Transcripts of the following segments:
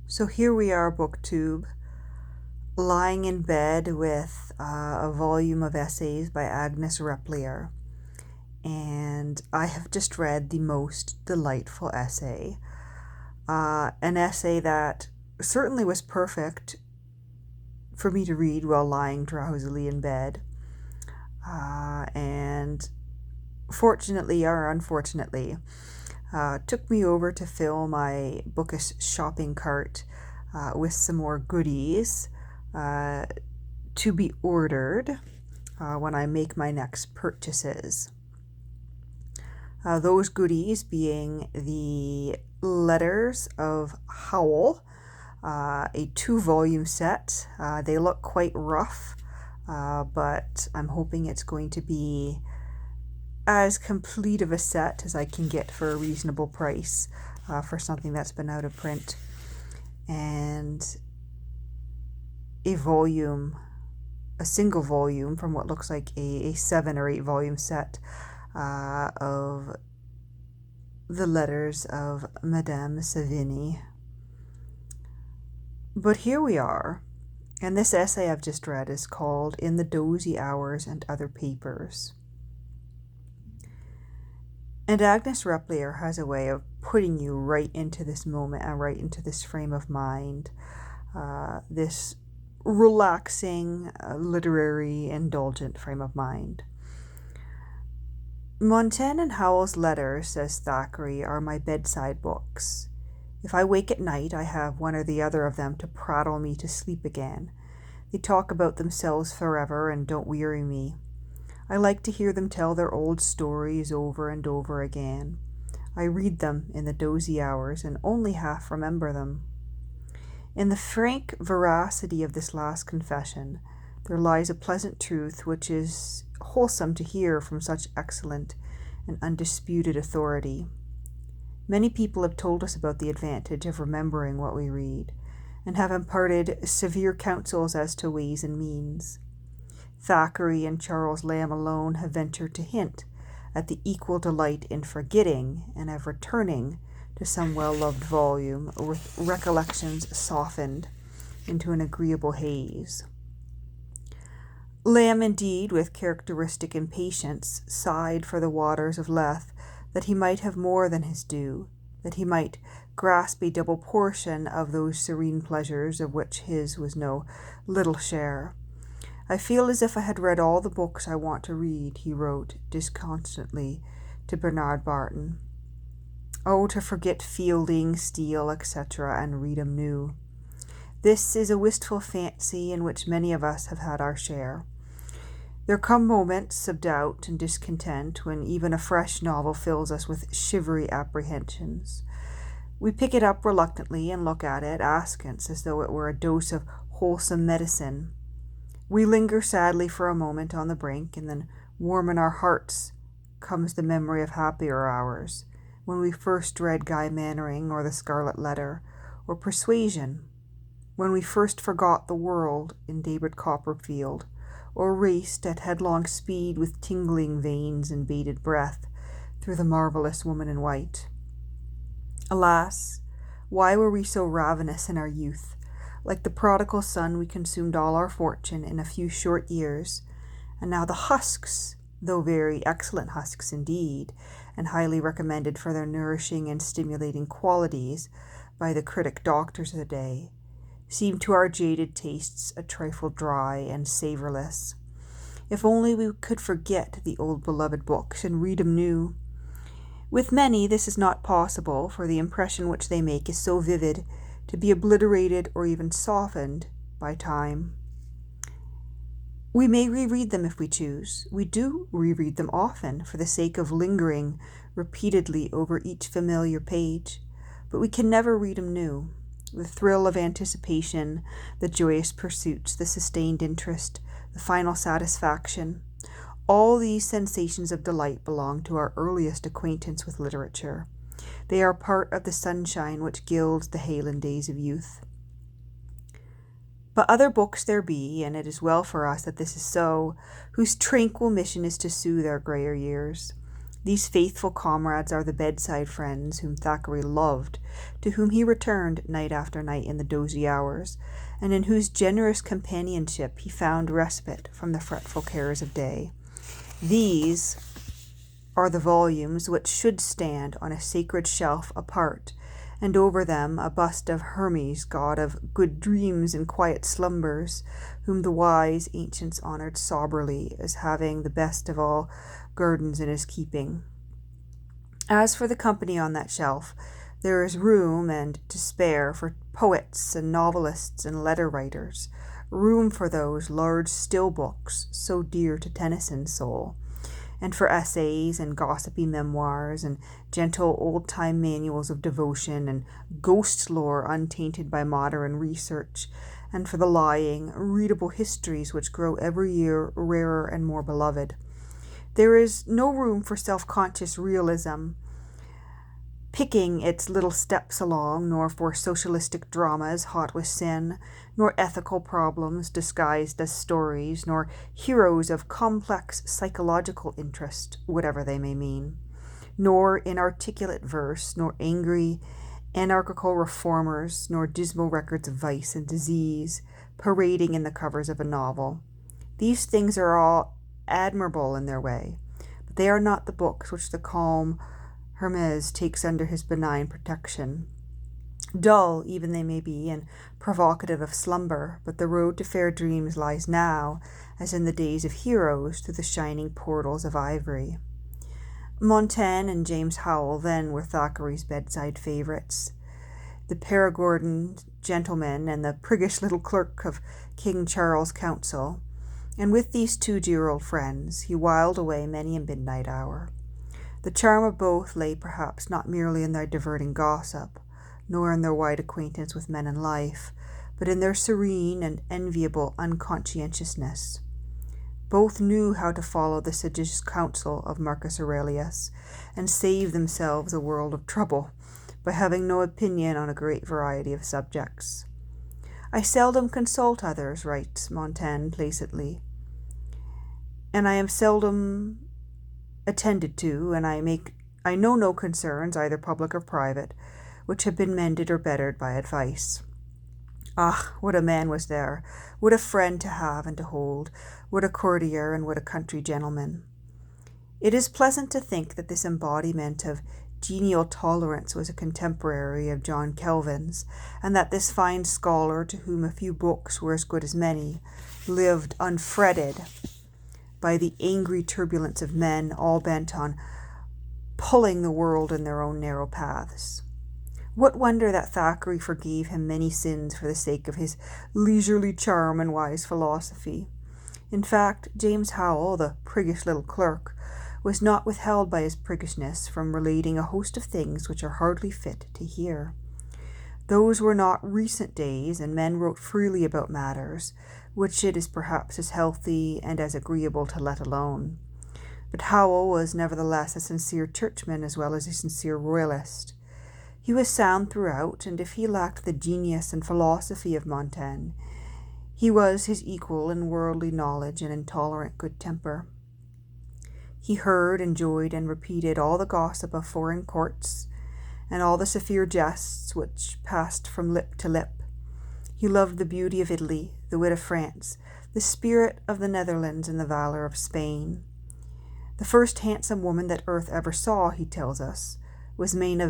So here we are, BookTube, lying in bed with a volume of essays by Agnes Repplier. And I have just read the most delightful essay. An essay that certainly was perfect for me to read while lying drowsily in bed. And fortunately or unfortunately, took me over to fill my bookish shopping cart with some more goodies to be ordered when I make my next purchases. Those goodies being the Letters of Howl, a 2-volume set. They look quite rough, but I'm hoping it's going to be as complete of a set as I can get for a reasonable price for something that's been out of print. And a single volume from what looks like a 7 or 8 volume set of the Letters of Madame Savigny. But here we are, and this essay I've just read is called In the Dozy Hours and Other Papers. And Agnes Repplier has a way of putting you right into this moment and right into this frame of mind, this relaxing, literary, indulgent frame of mind. Montaigne and Howell's letters, says Thackeray, are my bedside books. If I wake at night, I have one or the other of them to prattle me to sleep again. They talk about themselves forever and don't weary me. I like to hear them tell their old stories over and over again. I read them in the dozy hours and only half remember them. In the frank veracity of this last confession, there lies a pleasant truth which is wholesome to hear from such excellent and undisputed authority. Many people have told us about the advantage of remembering what we read, and have imparted severe counsels as to ways and means. Thackeray and Charles Lamb alone have ventured to hint at the equal delight in forgetting and of returning to some well-loved volume with recollections softened into an agreeable haze. Lamb, indeed, with characteristic impatience, sighed for the waters of Lethe, that he might have more than his due, that he might grasp a double portion of those serene pleasures of which his was no little share. I feel as if I had read all the books I want to read, he wrote disconsolately to Bernard Barton. Oh, to forget Fielding, Steele, etc., and read 'em new. This is a wistful fancy in which many of us have had our share. There come moments of doubt and discontent when even a fresh novel fills us with shivery apprehensions. We pick it up reluctantly and look at it askance as though it were a dose of wholesome medicine. We linger sadly for a moment on the brink, and then warm in our hearts comes the memory of happier hours, when we first read Guy Mannering or The Scarlet Letter, or Persuasion, when we first forgot the world in David Copperfield, or raced at headlong speed with tingling veins and bated breath through the marvelous Woman in White. Alas, why were we so ravenous in our youth? Like the prodigal son, we consumed all our fortune in a few short years, and now the husks, though very excellent husks indeed, and highly recommended for their nourishing and stimulating qualities by the critic doctors of the day, seem to our jaded tastes a trifle dry and savourless. If only we could forget the old beloved books and read 'em new. With many this is not possible, for the impression which they make is so vivid to be obliterated or even softened by time. We may reread them if we choose. We do reread them often for the sake of lingering repeatedly over each familiar page, but we can never read 'em new. The thrill of anticipation, the joyous pursuits, the sustained interest, the final satisfaction, all these sensations of delight belong to our earliest acquaintance with literature. They are part of the sunshine which gilds the Halen days of youth. But other books there be, and it is well for us that this is so, whose tranquil mission is to soothe our grayer years. These faithful comrades are the bedside friends whom Thackeray loved, to whom he returned night after night in the dozy hours, and in whose generous companionship he found respite from the fretful cares of day. These are the volumes which should stand on a sacred shelf apart, and over them a bust of Hermes, god of good dreams and quiet slumbers, whom the wise ancients honoured soberly as having the best of all gardens in his keeping. As for the company on that shelf, there is room and to spare for poets and novelists and letter writers, room for those large still books so dear to Tennyson's soul, and for essays and gossipy memoirs and gentle old-time manuals of devotion and ghost lore untainted by modern research, and for the lying, readable histories which grow every year rarer and more beloved. There is no room for self-conscious realism picking its little steps along, nor for socialistic dramas hot with sin, nor ethical problems disguised as stories, nor heroes of complex psychological interest, whatever they may mean, nor inarticulate verse, nor angry anarchical reformers, nor dismal records of vice and disease parading in the covers of a novel. These things are all admirable in their way, but they are not the books which the calm Hermes takes under his benign protection. Dull even they may be, and provocative of slumber, but the road to fair dreams lies now, as in the days of heroes, through the shining portals of ivory. Montaigne and James Howell then were Thackeray's bedside favourites. The Perigordin gentleman and the priggish little clerk of King Charles' council, and with these two dear old friends he whiled away many a midnight hour. The charm of both lay perhaps not merely in their diverting gossip, nor in their wide acquaintance with men and life, but in their serene and enviable unconscientiousness. Both knew how to follow the sagacious counsel of Marcus Aurelius, and save themselves a world of trouble, by having no opinion on a great variety of subjects. "I seldom consult others," writes Montaigne placidly, "and I am seldom attended to, and I know no concerns, either public or private, which have been mended or bettered by advice." Ah, what a man was there! What a friend to have and to hold! What a courtier and what a country gentleman! It is pleasant to think that this embodiment of genial tolerance was a contemporary of John Kelvin's, and that this fine scholar, to whom a few books were as good as many, lived unfretted by the angry turbulence of men all bent on pulling the world in their own narrow paths. What wonder that Thackeray forgave him many sins for the sake of his leisurely charm and wise philosophy. In fact, James Howell, the priggish little clerk, was not withheld by his priggishness from relating a host of things which are hardly fit to hear. Those were not recent days, and men wrote freely about matters which it is perhaps as healthy and as agreeable to let alone. But Howell was nevertheless a sincere churchman as well as a sincere royalist. He was sound throughout, and if he lacked the genius and philosophy of Montaigne, he was his equal in worldly knowledge and intolerant good temper. He heard, enjoyed, and repeated all the gossip of foreign courts, and all the severe jests which passed from lip to lip. He loved the beauty of Italy, the wit of France, the spirit of the Netherlands, and the valor of Spain. The first handsome woman that earth ever saw, he tells us, was made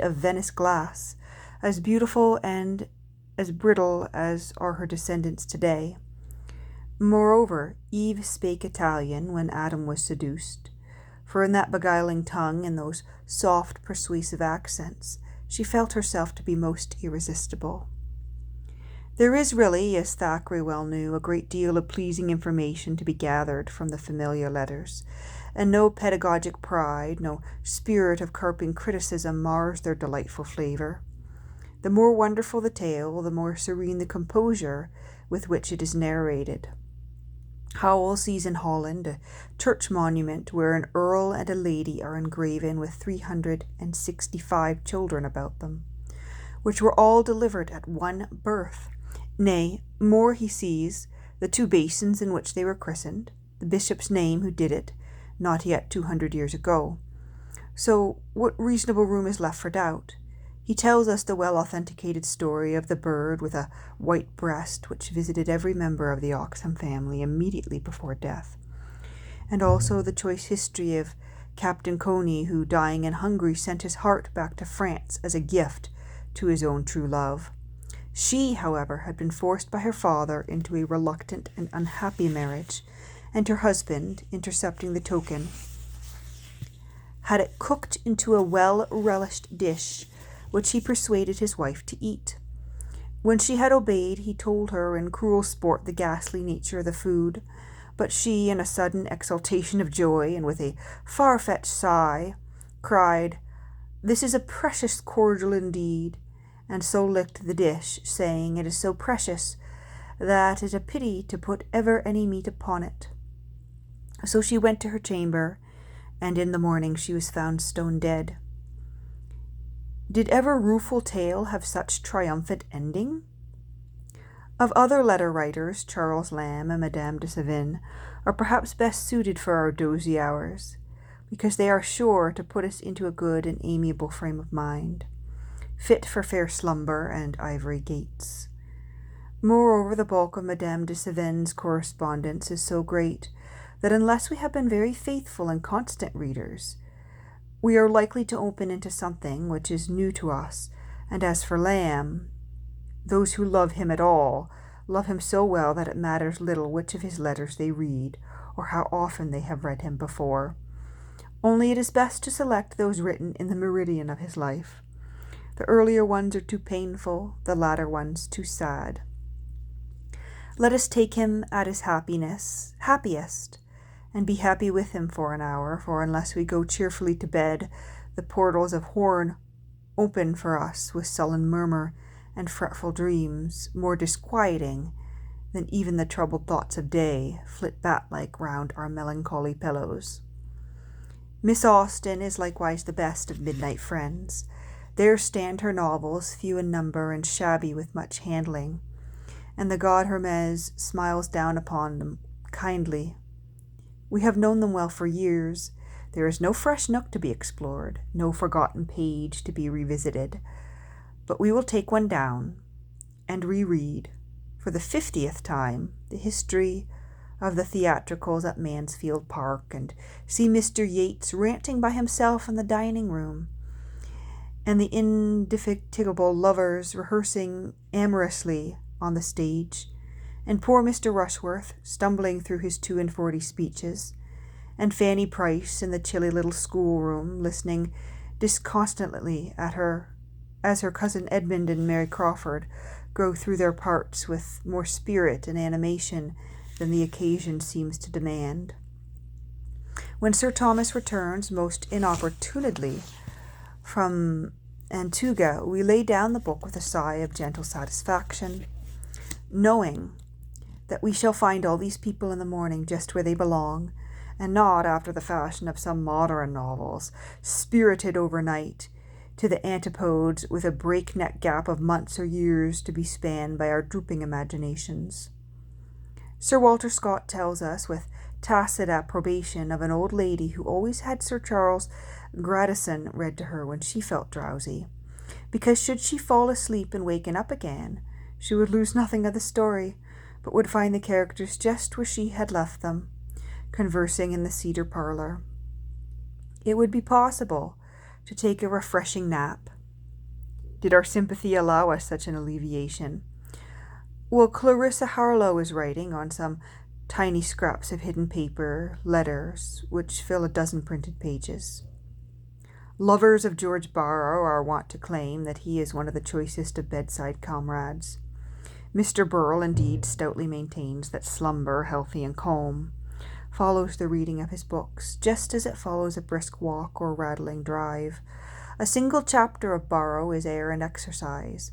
of Venice glass, as beautiful and as brittle as are her descendants today. Moreover, Eve spake Italian when Adam was seduced, for in that beguiling tongue and those soft, persuasive accents, she felt herself to be most irresistible. There is really, as Thackeray well knew, a great deal of pleasing information to be gathered from the familiar letters, and no pedagogic pride, no spirit of carping criticism mars their delightful flavour. The more wonderful the tale, the more serene the composure with which it is narrated. Howell sees in Holland a church monument where an earl and a lady are engraven with 365 children about them, which were all delivered at one birth. Nay, more, he sees the 2 basins in which they were christened, the bishop's name who did it, not yet 200 years ago, So what reasonable room is left for doubt? He tells us the well-authenticated story of the bird with a white breast which visited every member of the Oxham family immediately before death, and also the choice history of Captain Coney, who, dying and hungry, sent his heart back to France as a gift to his own true love. She, however, had been forced by her father into a reluctant and unhappy marriage, and her husband, intercepting the token, had it cooked into a well-relished dish, which he persuaded his wife to eat. When she had obeyed, he told her in cruel sport the ghastly nature of the food, but she, in a sudden exultation of joy, and with a far-fetched sigh, cried, "This is a precious cordial indeed," and so licked the dish, saying, "It is so precious that it is a pity to put ever any meat upon it." So she went to her chamber, and in the morning she was found stone dead. Did ever rueful tale have such triumphant ending? Of other letter writers, Charles Lamb and Madame de Sévigné are perhaps best suited for our dozy hours, because they are sure to put us into a good and amiable frame of mind, fit for fair slumber and ivory gates. Moreover, the bulk of Madame de Sévigné's correspondence is so great that unless we have been very faithful and constant readers, we are likely to open into something which is new to us, and as for Lamb, those who love him at all love him so well that it matters little which of his letters they read, or how often they have read him before. Only it is best to select those written in the meridian of his life. The earlier ones are too painful, the latter ones too sad. Let us take him at his happiest, and be happy with him for an hour, for unless we go cheerfully to bed, the portals of Horn open for us with sullen murmur and fretful dreams, more disquieting than even the troubled thoughts of day, flit bat-like round our melancholy pillows. Miss Austen is likewise the best of midnight friends. There stand her novels, few in number and shabby with much handling, and the god Hermes smiles down upon them kindly. We have known them well for years. There is no fresh nook to be explored, no forgotten page to be revisited. But we will take one down and reread, for the 50th time, the history of the theatricals at Mansfield Park, and see Mr. Yeats ranting by himself in the dining room, and the indefatigable lovers rehearsing amorously on the stage, and poor Mr. Rushworth stumbling through his 42 speeches, and Fanny Price in the chilly little schoolroom listening disconsolately at her as her cousin Edmund and Mary Crawford go through their parts with more spirit and animation than the occasion seems to demand. When Sir Thomas returns most inopportunely from Antigua, we lay down the book with a sigh of gentle satisfaction, knowing that we shall find all these people in the morning just where they belong, and not after the fashion of some modern novels, spirited overnight to the antipodes with a breakneck gap of months or years to be spanned by our drooping imaginations. Sir Walter Scott tells us with tacit approbation of an old lady who always had Sir Charles Grandison read to her when she felt drowsy, because should she fall asleep and waken up again, she would lose nothing of the story, but would find the characters just where she had left them, conversing in the cedar parlour. It would be possible to take a refreshing nap. Did our sympathy allow us such an alleviation? Well, Clarissa Harlowe is writing on some tiny scraps of hidden paper, letters, which fill a dozen printed pages. Lovers of George Borrow are wont to claim that he is one of the choicest of bedside comrades. Mr. Burrell, indeed, stoutly maintains that slumber, healthy and calm, follows the reading of his books, just as it follows a brisk walk or rattling drive. A single chapter of Borrow is air and exercise.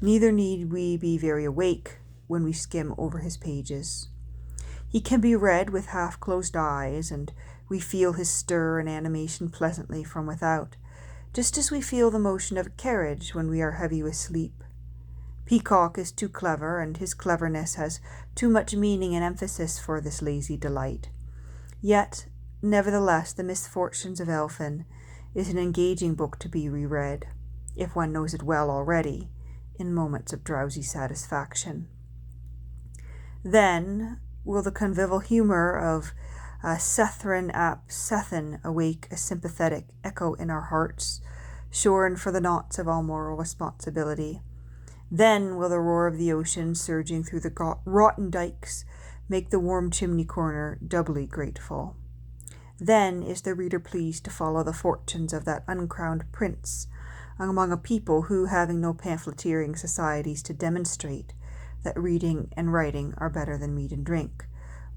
Neither need we be very awake when we skim over his pages. He can be read with half-closed eyes, and we feel his stir and animation pleasantly from without, just as we feel the motion of a carriage when we are heavy with sleep. Peacock is too clever, and his cleverness has too much meaning and emphasis for this lazy delight. Yet, nevertheless, the misfortunes of Elphin is an engaging book to be reread, if one knows it well already, in moments of drowsy satisfaction. Then will the convivial humour of Cethrin ap Sethin awake a sympathetic echo in our hearts, shorn for the knots of all moral responsibility. Then will the roar of the ocean surging through the rotten dikes make the warm chimney corner doubly grateful. Then is the reader pleased to follow the fortunes of that uncrowned prince among a people who, having no pamphleteering societies to demonstrate that reading and writing are better than meat and drink,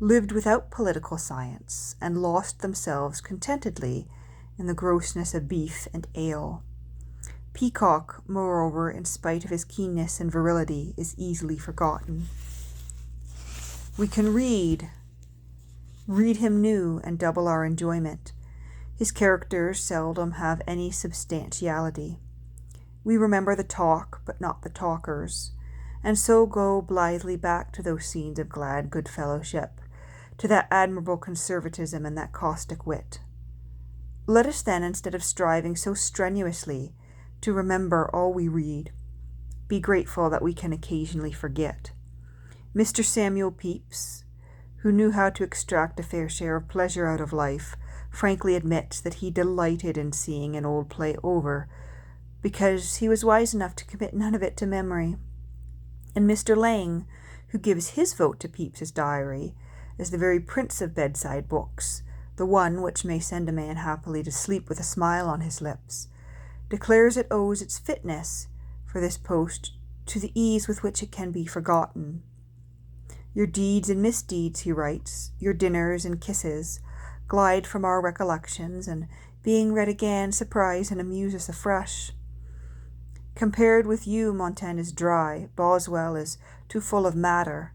lived without political science, and lost themselves contentedly in the grossness of beef and ale. Peacock, moreover, in spite of his keenness and virility, is easily forgotten. We can read him new, and double our enjoyment. His characters seldom have any substantiality. We remember the talk, but not the talkers, and so go blithely back to those scenes of glad good fellowship, to that admirable conservatism and that caustic wit. Let us then, instead of striving so strenuously to remember all we read, be grateful that we can occasionally forget. Mr. Samuel Pepys, who knew how to extract a fair share of pleasure out of life, frankly admits that he delighted in seeing an old play over, because he was wise enough to commit none of it to memory. And Mr. Lang, who gives his vote to Pepys's diary as the very prince of bedside books, the one which may send a man happily to sleep with a smile on his lips, declares it owes its fitness for this post to the ease with which it can be forgotten. Your deeds and misdeeds, he writes, your dinners and kisses, glide from our recollections, and being read again, surprise and amuse us afresh. Compared with you, Montaigne is dry, Boswell is too full of matter,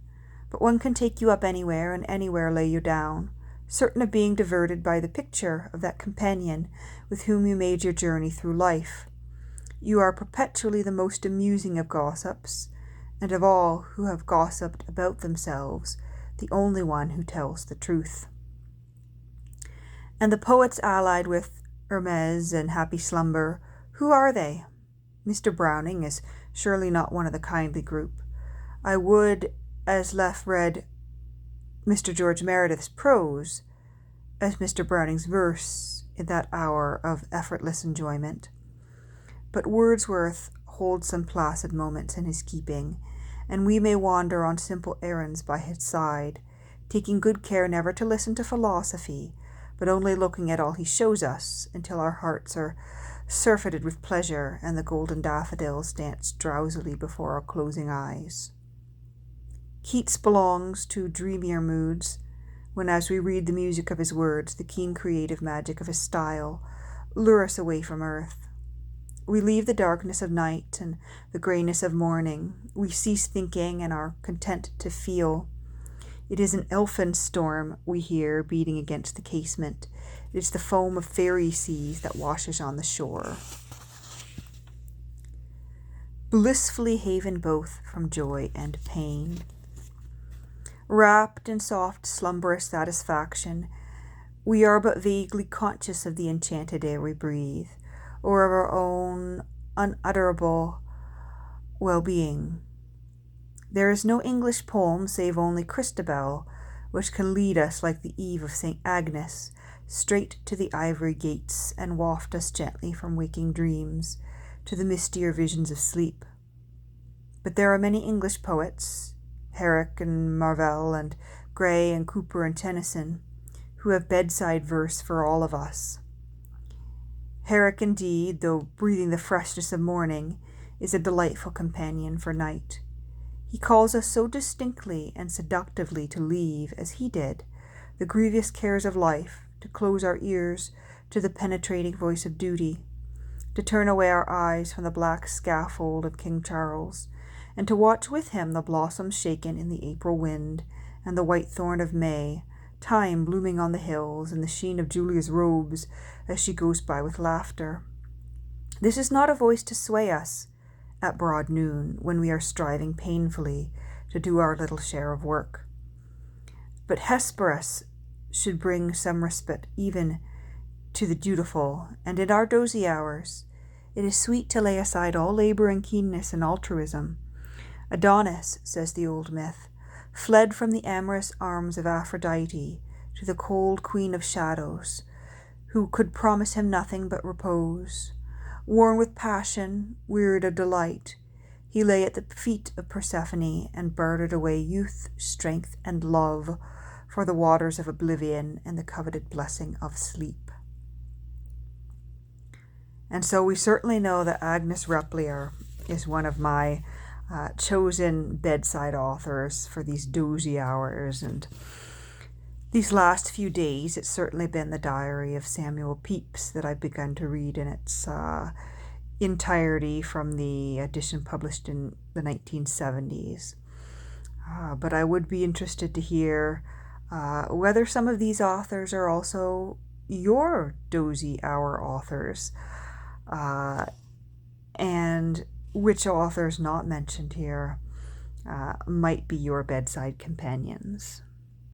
but one can take you up anywhere and anywhere lay you down, certain of being diverted by the picture of that companion with whom you made your journey through life. You are perpetually the most amusing of gossips, and of all who have gossiped about themselves, the only one who tells the truth. And the poets allied with Hermes and happy slumber, who are they? Mr. Browning is surely not one of the kindly group. I would as lief read Mr. George Meredith's prose as Mr. Browning's verse in that hour of effortless enjoyment. But Wordsworth holds some placid moments in his keeping, and we may wander on simple errands by his side, taking good care never to listen to philosophy, but only looking at all he shows us until our hearts are surfeited with pleasure and the golden daffodils dance drowsily before our closing eyes. Keats belongs to dreamier moods, when as we read the music of his words, the keen creative magic of his style lure us away from earth. We leave the darkness of night and the greyness of morning. We cease thinking and are content to feel. It is an elfin storm we hear beating against the casement. It is the foam of fairy seas that washes on the shore. Blissfully haven both from joy and pain. Wrapped in soft, slumberous satisfaction, we are but vaguely conscious of the enchanted air we breathe, or of our own unutterable well-being. There is no English poem, save only Christabel, which can lead us like the Eve of St. Agnes, straight to the ivory gates, and waft us gently from waking dreams to the mistier visions of sleep. But there are many English poets, Herrick and Marvell and Gray and Cooper and Tennyson, who have bedside verse for all of us. Herrick, indeed, though breathing the freshness of morning, is a delightful companion for night. He calls us so distinctly and seductively to leave, as he did, the grievous cares of life, to close our ears to the penetrating voice of duty, to turn away our eyes from the black scaffold of King Charles, and to watch with him the blossoms shaken in the April wind, and the white thorn of May, time blooming on the hills, and the sheen of Julia's robes as she goes by with laughter. This is not a voice to sway us at broad noon, when we are striving painfully to do our little share of work. But Hesperus should bring some respite even to the dutiful, and in our dozy hours it is sweet to lay aside all labour and keenness and altruism. Adonis, says the old myth, fled from the amorous arms of Aphrodite to the cold queen of shadows, who could promise him nothing but repose. Worn with passion, wearied of delight, he lay at the feet of Persephone and bartered away youth, strength, and love for the waters of oblivion and the coveted blessing of sleep. And so we certainly know that Agnes Repplier is one of my chosen bedside authors for these dozy hours. And these last few days, it's certainly been the diary of Samuel Pepys that I've begun to read in its entirety from the edition published in the 1970s. But I would be interested to hear whether some of these authors are also your dozy hour authors, and which authors not mentioned here might be your bedside companions.